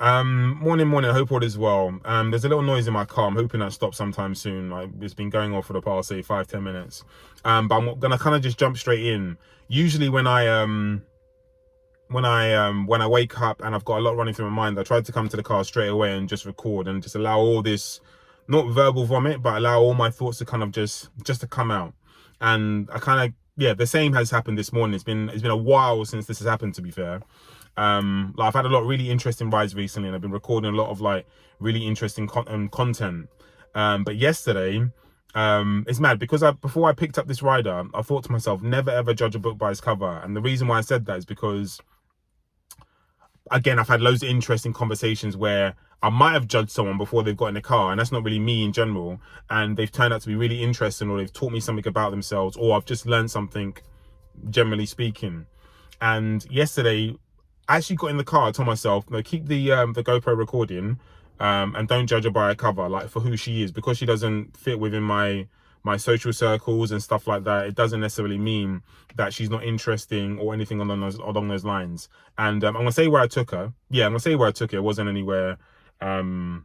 Morning. I hope all is well. There's a little noise in my car. I'm hoping that stops sometime soon. It's been going on for the past, say, 5-10 minutes. But I'm gonna kind of just jump straight in. Usually, when I wake up and I've got a lot running through my mind, I try to come to the car straight away and just record and just allow all this, not verbal vomit, but allow all my thoughts to kind of just to come out. And I kind of, yeah, the same has happened this morning. It's been a while since this has happened, to be fair. Like I've had a lot of really interesting rides recently, and I've been recording a lot of like really interesting content. But yesterday, it's mad because before I picked up this rider, I thought to myself, never ever judge a book by its cover. And the reason why I said that is because, again, I've had loads of interesting conversations where I might have judged someone before they've got in the car, and that's not really me in general, and they've turned out to be really interesting, or they've taught me something about themselves, or I've just learned something, generally speaking. And yesterday, I actually got in the car, I told myself, no, keep the GoPro recording, and don't judge her by her cover, like for who she is, because she doesn't fit within my social circles and stuff like that. It doesn't necessarily mean that she's not interesting or anything along those lines. And I'm gonna say where I took her. Yeah, I'm gonna say where I took her. It wasn't anywhere and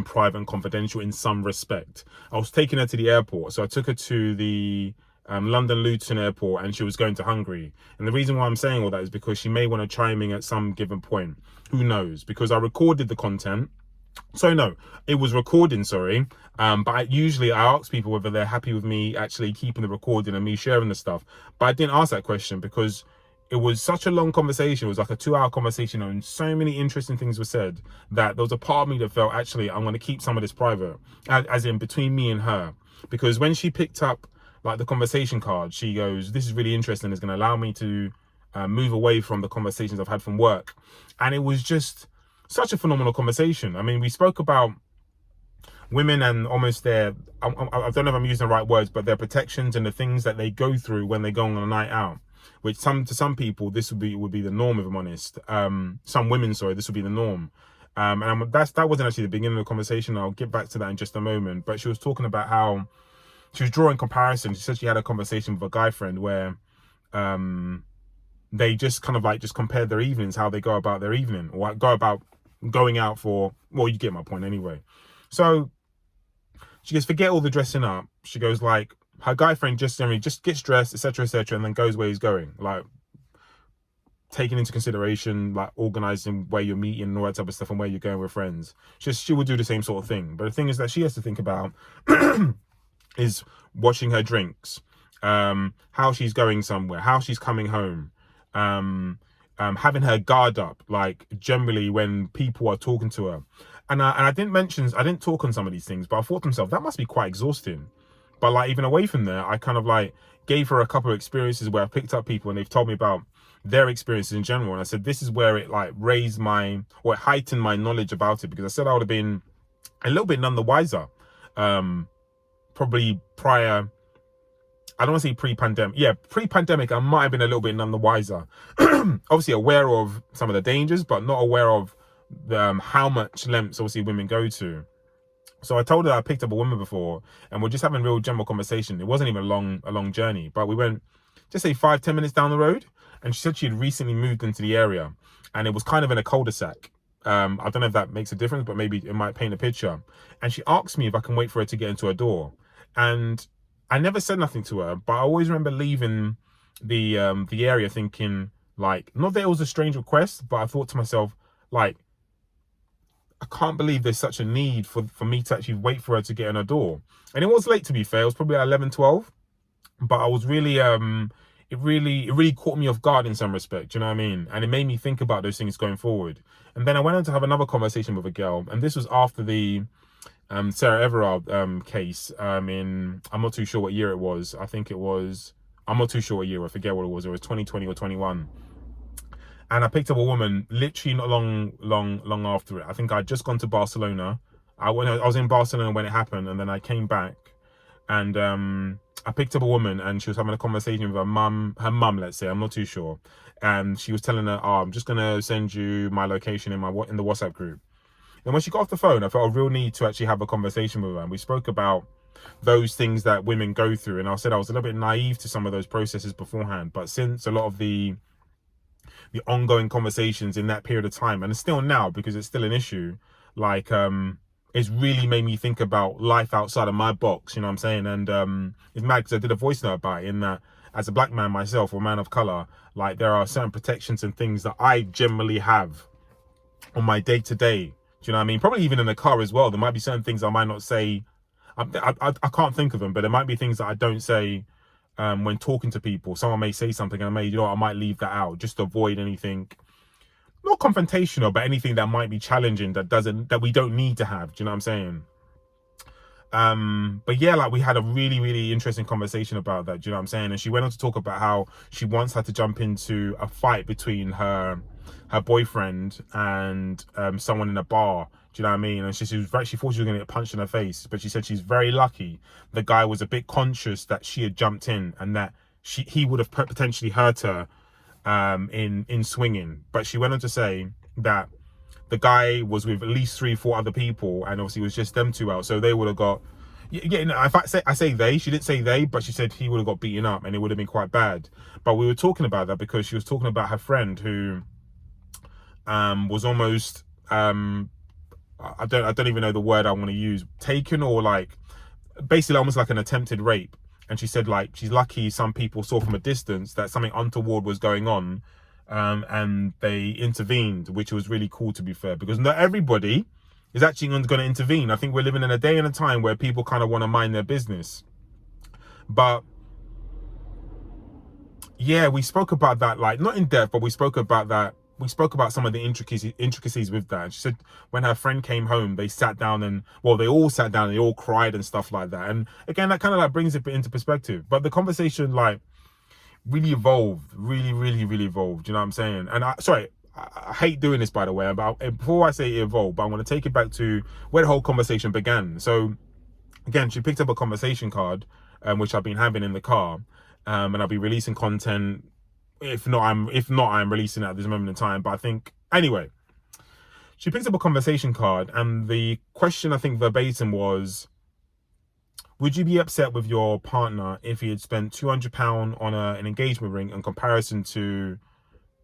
private and confidential in some respect. I was taking her to the airport, so I took her to the London Luton Airport, and she was going to Hungary. And the reason why I'm saying all that is because she may want to chime in at some given point. Who knows? Because I recorded the content. So no, it was recording, sorry. But usually I ask people whether they're happy with me actually keeping the recording and me sharing the stuff. But I didn't ask that question because it was such a long conversation. It was like a 2-hour conversation, and so many interesting things were said that there was a part of me that felt, actually, I'm going to keep some of this private, as in between me and her. Because when she picked up like the conversation card, she goes, this is really interesting. It's going to allow me to move away from the conversations I've had from work. And it was just such a phenomenal conversation. I mean, we spoke about women and almost their, I don't know if I'm using the right words, but their protections and the things that they go through when they go on a night out, which to some people this would be the norm, if I'm honest. Some women, sorry, this would be the norm. And that wasn't actually the beginning of the conversation. I'll get back to that in just a moment. But she was talking about how she was drawing comparisons. She said she had a conversation with a guy friend where they just kind of like just compared their evenings, how they go about their evening, or go about going out for, well, you get my point anyway. So she goes, forget all the dressing up. She goes, like, her guy friend just generally just gets dressed, etc., and then goes where he's going, like taking into consideration like organizing where you're meeting and all that type of stuff and where you're going with friends. She would do the same sort of thing. But the thing is that she has to think about is washing her drinks, how she's going somewhere, how she's coming home, having her guard up, like generally when people are talking to her. And I didn't talk on some of these things, but I thought to myself, that must be quite exhausting. But like, even away from there, I kind of like gave her a couple of experiences where I picked up people and they've told me about their experiences in general. And I said, this is where it like it heightened my knowledge about it, because I said I would have been a little bit none the wiser, probably prior. I don't want to say pre-pandemic. Yeah, pre-pandemic, I might have been a little bit none the wiser. Obviously aware of some of the dangers, but not aware of how much lengths obviously women go to. So I told her I picked up a woman before, and we're just having real general conversation. It wasn't even a long journey, but we went, just say 5-10 minutes down the road, and she said she had recently moved into the area, and it was kind of in a cul-de-sac. I don't know if that makes a difference, but maybe it might paint a picture. And she asked me if I can wait for her to get into her door, and I never said nothing to her, but I always remember leaving the area thinking, like, not that it was a strange request, but I thought to myself, like, I can't believe there's such a need for me to actually wait for her to get in her door. And it was late, to be fair. It was probably at 11-12. But I was really, it really caught me off guard in some respect, you know what I mean? And it made me think about those things going forward. And then I went on to have another conversation with a girl. And this was after the Sarah Everard case. I'm not too sure what year it was. I think it was, I'm not too sure what year. I forget what it was. It was 2020 or 21. And I picked up a woman literally not long after it. I think I'd just gone to Barcelona. I was in Barcelona when it happened, and then I came back, and I picked up a woman, and she was having a conversation with her mum, let's say, I'm not too sure. And she was telling her, oh, I'm just gonna send you my location in the WhatsApp group. And when she got off the phone, I felt a real need to actually have a conversation with her. And we spoke about those things that women go through. And I said I was a little bit naive to some of those processes beforehand. But since a lot of the the ongoing conversations in that period of time, and still now, because it's still an issue, like it's really made me think about life outside of my box, you know what I'm saying? And it's mad because I did a voice note about it, in that as a black man myself, or man of color, like there are certain protections and things that I generally have on my day-to-day. Do you know what I mean? Probably even in the car as well. There might be certain things I might not say. I can't think of them, but there might be things that I don't say when talking to people. Someone may say something and I might leave that out just to avoid anything, not confrontational, but anything that might be challenging, that we don't need to have. Do you know what I'm saying? But yeah, like we had a really interesting conversation about that. Do you know what I'm saying? And she went on to talk about how she once had to jump into a fight between her boyfriend and someone in a bar. Do you know what I mean? And she thought she was gonna get punched in her face, but she said she's very lucky the guy was a bit conscious that she had jumped in, and that he would have potentially hurt her in swinging. But she went on to say that the guy was with at least 3-4 other people, and obviously it was just them two out, so they would have got, yeah, no, if I say they, she didn't say they, but she said he would have got beaten up and it would have been quite bad. But we were talking about that because she was talking about her friend who was almost I don't even know the word I want to use, taken, or like basically almost like an attempted rape. And she said like she's lucky some people saw from a distance that something untoward was going on, and they intervened, which was really cool, to be fair, because not everybody is actually going to intervene. I think we're living in a day and a time where people kind of want to mind their business. But yeah, we spoke about that, like not in depth, but we spoke about that. We spoke about some of the intricacies with that. And she said when her friend came home, they sat down and, well, they all sat down and they all cried and stuff like that. And again, that kind of like brings it into perspective. But the conversation like really evolved, really evolved. You know what I'm saying? And I hate doing this, by the way, but before I say it evolved, but I want to take it back to where the whole conversation began. So again, she picked up a conversation card, which I've been having in the car, and I'll be releasing content. If not, I'm releasing it at this moment in time. But I think, anyway, she picked up a conversation card, and the question, I think verbatim, was, would you be upset with your partner if he had spent £200 on an engagement ring in comparison to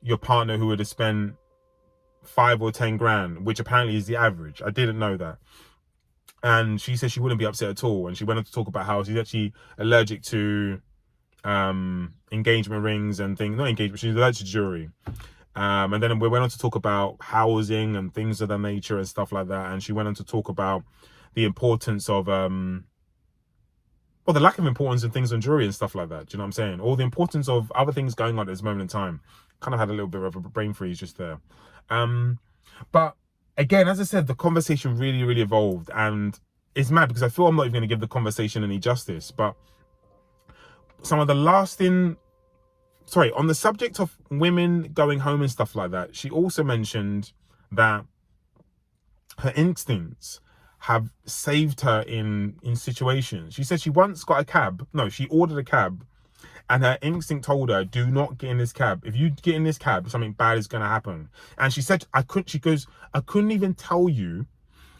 your partner who would have spent 5 or 10 grand, which apparently is the average? I didn't know that. And she said she wouldn't be upset at all. And she went on to talk about how she's actually allergic to engagement rings and things. Not engagement, she's allergic to jewelry. And then we went on to talk about housing and things of that nature and stuff like that. And she went on to talk about the importance of well, the lack of importance in things on jewelry and stuff like that. Do you know what I'm saying? Or the importance of other things going on at this moment in time. Kind of had a little bit of a brain freeze just there. But again, as I said, the conversation really evolved, and it's mad because I feel I'm not even going to give the conversation any justice. But some of the lasting, on the subject of women going home and stuff like that, she also mentioned that her instincts have saved her in situations. She said she once got a cab. No, she ordered a cab, and her instinct told her, do not get in this cab. If you get in this cab, something bad is going to happen. And she said, I couldn't even tell you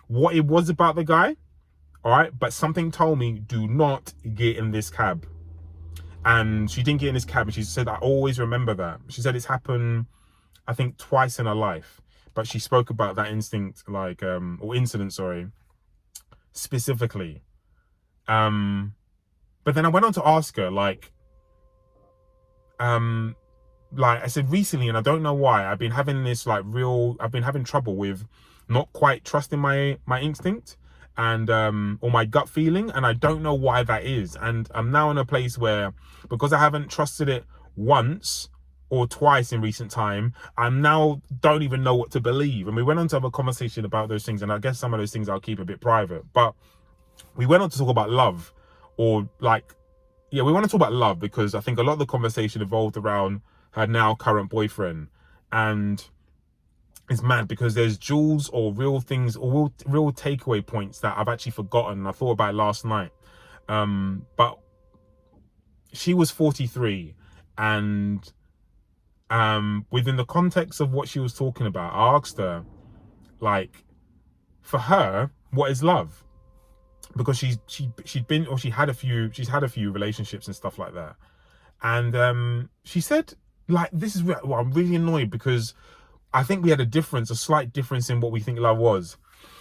what it was about the guy. All right. But something told me, do not get in this cab. And she didn't get in this cab. And she said, I always remember that. She said it's happened, I think, twice in her life. But she spoke about that instinct, like, or incident, sorry, specifically. But then I went on to ask her, like I said recently, and I don't know why, I've been having this I've been having trouble with not quite trusting my instinct and or my gut feeling, and I don't know why that is. And I'm now in a place where, because I haven't trusted it once or twice in recent time, I'm now don't even know what to believe. And we went on to have a conversation about those things, and I guess some of those things I'll keep a bit private. But we went on to talk about love, or we want to talk about love, because I think a lot of the conversation evolved around her now current boyfriend. And it's mad because there's jewels or real things or real takeaway points that I've actually forgotten. I thought about it last night. But she was 43, and within the context of what she was talking about, I asked her, like, for her, what is love? Because she's had a few relationships and stuff like that. And she said like, this is where, well, I'm really annoyed because I think we had a slight difference in what we think love was.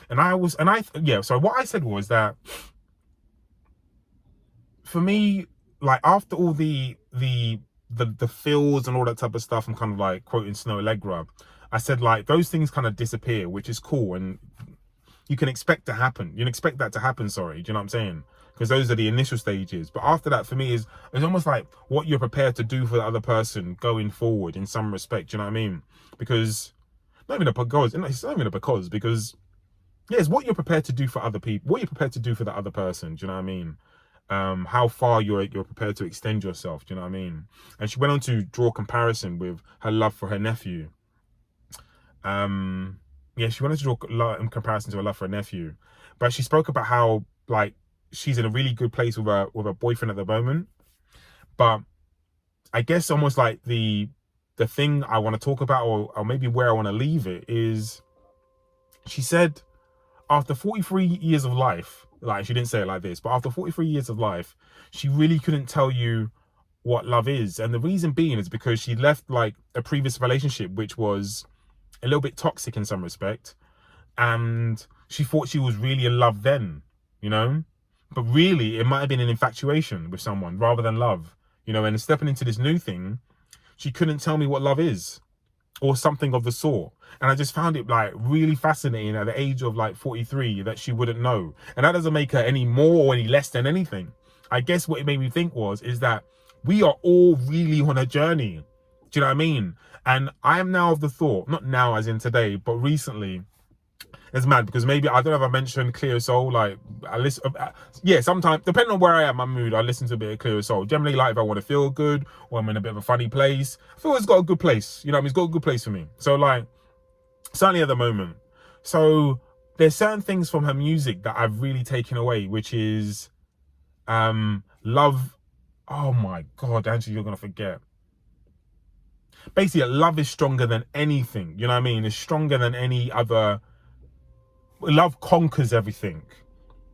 So what I said was that for me, like, after all the feels and all that type of stuff, I'm kind of like quoting Snow Allegra. I said, like, those things kind of disappear, which is cool, and you can expect to happen. You can expect that to happen, sorry. Do you know what I'm saying? Because those are the initial stages. But after that, for me, it's almost like what you're prepared to do for the other person going forward in some respect. Do you know what I mean? Because, not even a because, it's not even a because, yeah, it's what you're prepared to do for other people, what you're prepared to do for the other person. Do you know what I mean? How far you're prepared to extend yourself. Do you know what I mean? And she went on to draw a comparison with her love for her nephew. Yeah, she wanted to draw in comparison to her love for her nephew, but she spoke about how, like, she's in a really good place with her boyfriend at the moment. But I guess almost like the thing I want to talk about, or maybe where I want to leave it, is she said after 43 years of life, like, she didn't say it like this, but after 43 years of life, she really couldn't tell you what love is. And the reason being is because she left, like, a previous relationship which was a little bit toxic in some respect, and she thought she was really in love then, you know, but really it might have been an infatuation with someone rather than love, you know. And stepping into this new thing, she couldn't tell me what love is, or something of the sort. And I just found it, like, really fascinating at the age of, like, 43 that she wouldn't know. And that doesn't make her any more or any less than anything. I guess what it made me think is that we are all really on a journey. Do you know what I mean? And I am now of the thought, not now as in today, but recently, it's mad because maybe, I don't know if I mentioned Clear Soul, like, I listen, yeah, sometimes, depending on where I am, my mood, I listen to a bit of Clear Soul. Generally, like, if I want to feel good, or I'm in a bit of a funny place, I feel it's got a good place, you know what I mean? It's got a good place for me. So, like, certainly at the moment. So there's certain things from her music that I've really taken away, which is love. Oh my God, Andrew, you're gonna forget. Basically, love is stronger than anything. You know what I mean? It's stronger than any other. Love conquers everything.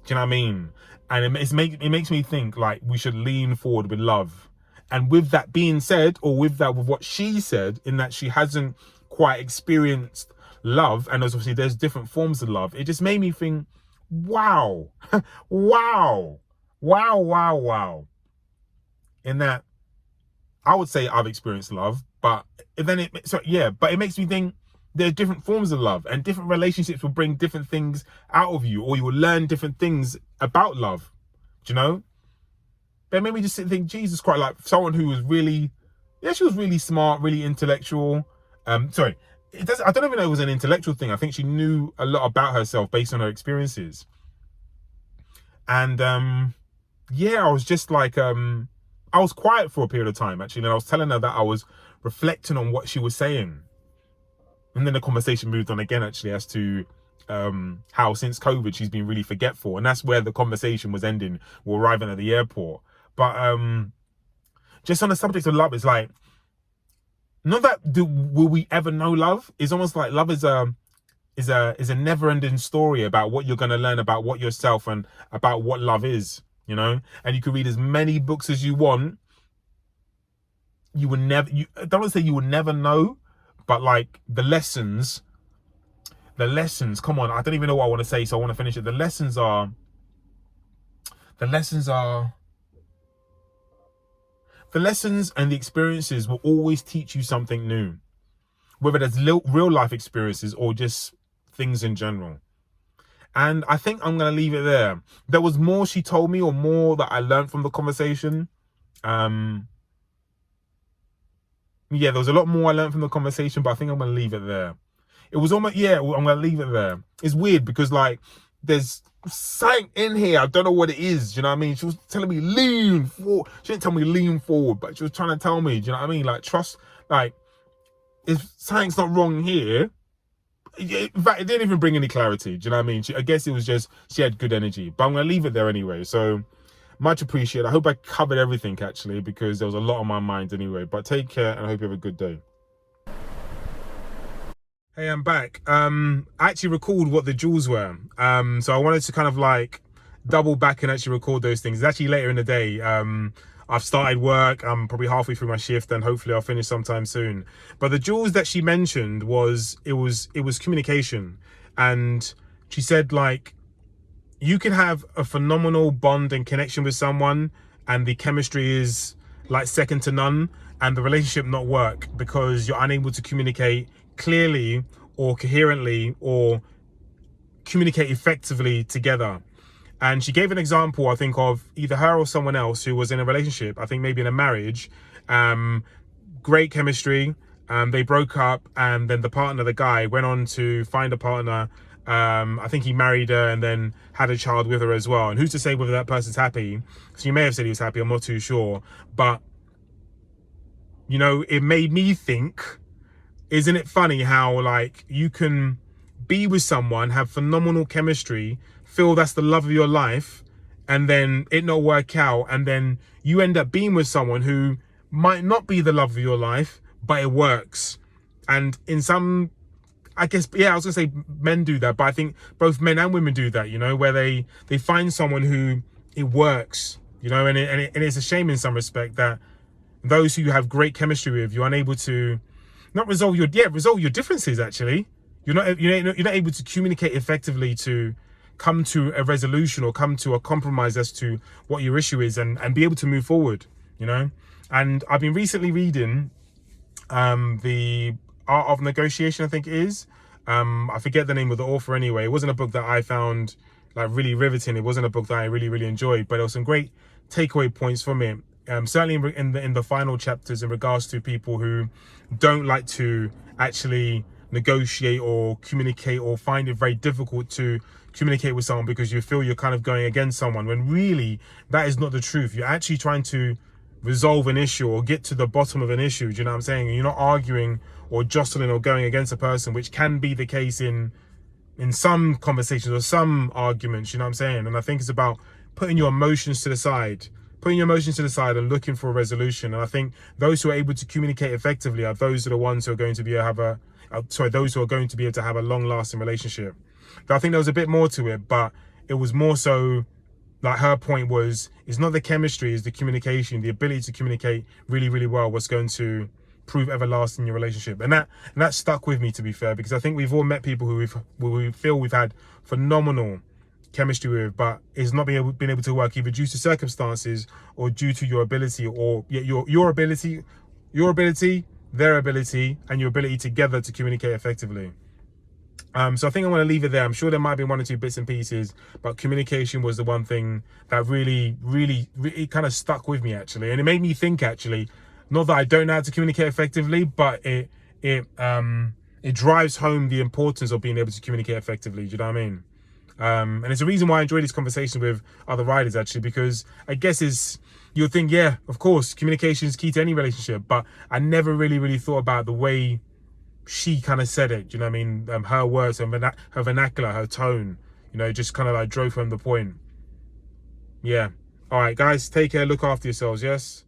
Do you know what I mean? And it makes me think, like, we should lean forward with love. And with that being said, or with what she said, in that she hasn't quite experienced love, and obviously there's different forms of love, it just made me think, wow, wow, wow, wow, wow. In that, I would say I've experienced love, but then but it makes me think there's different forms of love, and different relationships will bring different things out of you, or you will learn different things about love. Do you know? But it made me just sit and think, Jesus Christ, like, someone who was really, yeah, she was really smart, really intellectual. I don't even know it was an intellectual thing. I think she knew a lot about herself based on her experiences. And yeah, I was just like, I was quiet for a period of time, actually, and I was telling her that I was reflecting on what she was saying. And then the conversation moved on again, actually, as to how since COVID she's been really forgetful, and that's where the conversation was ending. We're arriving at the airport. But just on the subject of love, it's like, not that will we ever know love? It's almost like love is a never-ending story about what you're going to learn about what yourself and about what love is, you know. And you can read as many books as you want. You will never, I don't want to say you will never know, but, like, the lessons, come on, I don't even know what I want to say, so I want to finish it. The lessons are the lessons and the experiences will always teach you something new, whether that's real life experiences or just things in general. And I think I'm going to leave it there. There was more she told me, or more that I learned from the conversation. Yeah, there was a lot more I learned from the conversation, but I think I'm going to leave it there. It was almost, yeah, I'm going to leave it there. It's weird because, like, there's something in here, I don't know what it is, do you know what I mean? She was telling me lean forward. She didn't tell me lean forward, but she was trying to tell me, do you know what I mean? Like, trust, like, if something's not wrong here, in fact, it didn't even bring any clarity, do you know what I mean? I guess it was just, she had good energy, but I'm going to leave it there anyway. So, much appreciated. I hope I covered everything, actually, because there was a lot on my mind anyway. But take care, and I hope you have a good day. Hey, I'm back. I actually recalled what the jewels were. So I wanted to kind of, like, double back and actually record those things. It's actually later in the day. I've started work. I'm probably halfway through my shift, and hopefully I'll finish sometime soon. But the jewels that she mentioned was it was communication, and she said, like, you can have a phenomenal bond and connection with someone, and the chemistry is like second to none, and the relationship not work because you're unable to communicate clearly or coherently or communicate effectively together. And she gave an example, I think, of either her or someone else who was in a relationship, I think maybe in a marriage, great chemistry, they broke up, and then the partner, the guy, went on to find a partner. I think he married her and then had a child with her as well. And who's to say whether that person's happy? So you may have said he was happy, I'm not too sure. But, you know, it made me think, isn't it funny how, like, you can be with someone, have phenomenal chemistry, feel that's the love of your life, and then it not work out, and then you end up being with someone who might not be the love of your life, but it works. And in some, I guess, yeah, I was gonna say men do that, but I think both men and women do that, you know, where they find someone who it works, you know, and it's a shame in some respect that those who you have great chemistry with, you're unable to not resolve your differences. Actually, you're not able to communicate effectively to come to a resolution or come to a compromise as to what your issue is, and be able to move forward, you know. And I've been recently reading the Art of Negotiation, I think it is. I forget the name of the author anyway. It wasn't a book that I found like really riveting. It wasn't a book that I really enjoyed, but there were some great takeaway points from it. Certainly in the final chapters in regards to people who don't like to actually negotiate or communicate, or find it very difficult to communicate with someone because you feel you're kind of going against someone, when really that is not the truth. You're actually trying to resolve an issue or get to the bottom of an issue. Do you know what I'm saying? And you're not arguing or jostling or going against a person, which can be the case in some conversations or some arguments, you know what I'm saying? And I think it's about putting your emotions to the side and looking for a resolution. And I think those who are able to communicate effectively are those are the ones who are going to be able to have a long-lasting relationship. But I think there was a bit more to it, but it was more so, like, her point was, it's not the chemistry, it's the communication, the ability to communicate really well what's going to prove everlasting in your relationship. And that stuck with me, to be fair, because I think we've all met people who we feel we've had phenomenal chemistry with, but it's not been able to work, either due to circumstances or due to your ability, or your ability, their ability, and your ability together to communicate effectively. So I think I'm going to leave it there. I'm sure there might be one or two bits and pieces, but communication was the one thing that really kind of stuck with me, actually. And it made me think, actually, not that I don't know how to communicate effectively, but it drives home the importance of being able to communicate effectively. Do you know what I mean? And it's a reason why I enjoy these conversations with other riders, actually, because I guess you'll think, yeah, of course, communication is key to any relationship, but I never really thought about the way she kind of said it. Do you know what I mean? Her words, her vernacular, her tone, you know, just kind of like drove home the point. Yeah. All right, guys, take care. Look after yourselves. Yes.